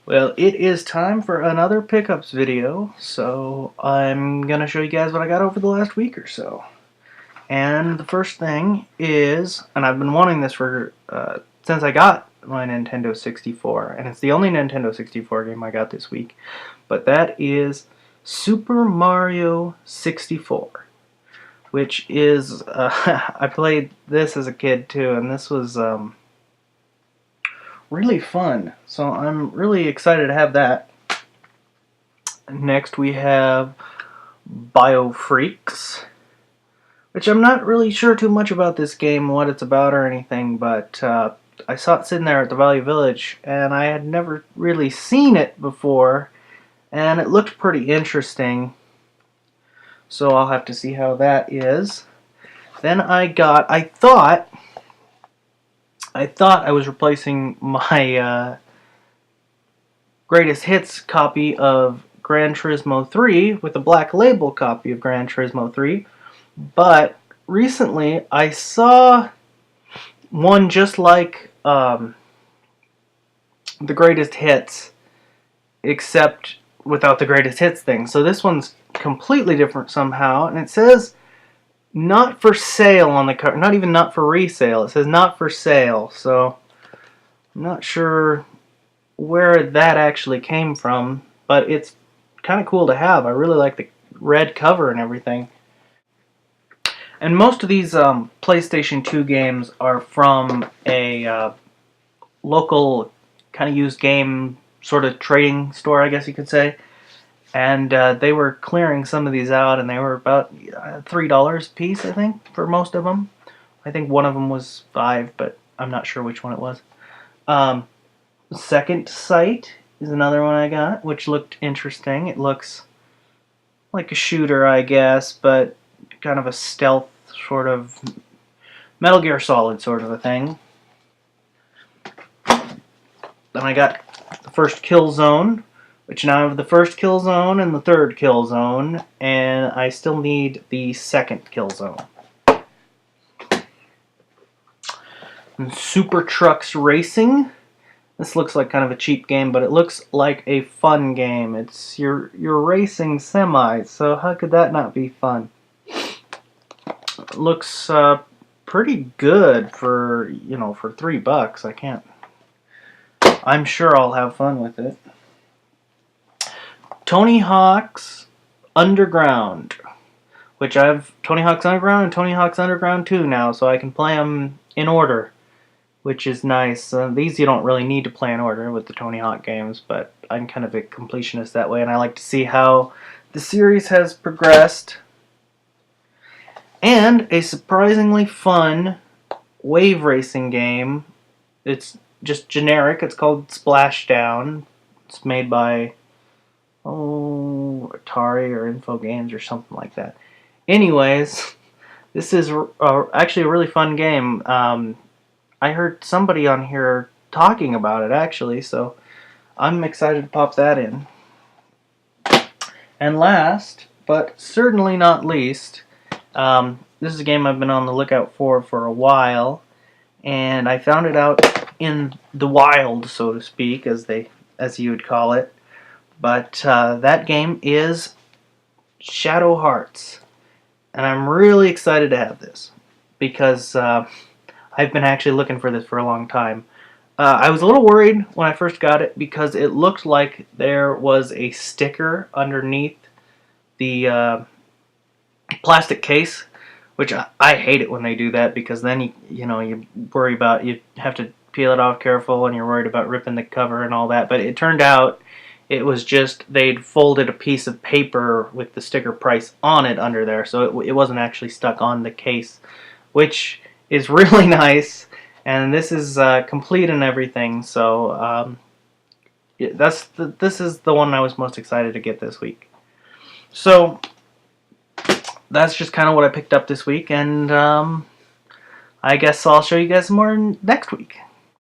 Well, it is time for another pickups video, so I'm gonna show you guys what I got over the last week or so. And the first thing is, and I've been wanting this for since I got my Nintendo 64, and it's the only Nintendo 64 game I got this week, but that is Super Mario 64, which is, I played this as a kid too, and this was really fun. So I'm really excited to have that. Next we have Biofreaks, which I'm not really sure too much about this game, what it's about or anything, but I saw it sitting there at the Value Village and I had never really seen it before, and it looked pretty interesting, so I'll have to see how that is. Then I thought I was replacing my greatest hits copy of Gran Turismo 3 with a Black Label copy of Gran Turismo 3, but recently I saw one just like the greatest hits, except without the greatest hits thing. So this one's completely different somehow, and it says not for sale on the cover, not even not for resale. It says not for sale, so I'm not sure where that actually came from, but it's kind of cool to have. I really like the red cover and everything. And most of these PlayStation 2 games are from a local kind of used game sort of trading store, I guess you could say. And they were clearing some of these out, and they were about $3 a piece, I think, for most of them. I think one of them was $5, but I'm not sure which one it was. Second Sight is another one I got, which looked interesting. It looks like a shooter, I guess, but kind of a stealth sort of Metal Gear Solid sort of a thing. Then I got the first Killzone, which now I have the first Killzone and the third Killzone, and I still need the second Killzone. And Super Trucks Racing. This looks like kind of a cheap game, but it looks like a fun game. It's you're racing semis, so how could that not be fun? It looks pretty good for, for $3. I'm sure I'll have fun with it. Tony Hawk's Underground, which I have Tony Hawk's Underground and Tony Hawk's Underground 2 now, so I can play them in order, which is nice. These you don't really need to play in order with the Tony Hawk games, but I'm kind of a completionist that way, and I like to see how the series has progressed. And a surprisingly fun wave racing game. It's just generic. It's called Splashdown. It's made by Atari or Info Games or something like that. Anyways, this is actually a really fun game. I heard somebody on here talking about it actually, so I'm excited to pop that in. And last, but certainly not least, this is a game I've been on the lookout for a while, and I found it out in the wild, so to speak, as you would call it. But that game is Shadow Hearts, and I'm really excited to have this because I've been actually looking for this for a long time. I was a little worried when I first got it because it looked like there was a sticker underneath the plastic case, which I hate it when they do that, because then you worry about, you have to peel it off careful, and you're worried about ripping the cover and all that. But it turned out it was just they'd folded a piece of paper with the sticker price on it under there, so it wasn't actually stuck on the case, which is really nice. And this is complete and everything, so this is the one I was most excited to get this week. So that's just kind of what I picked up this week, and I guess I'll show you guys more next week.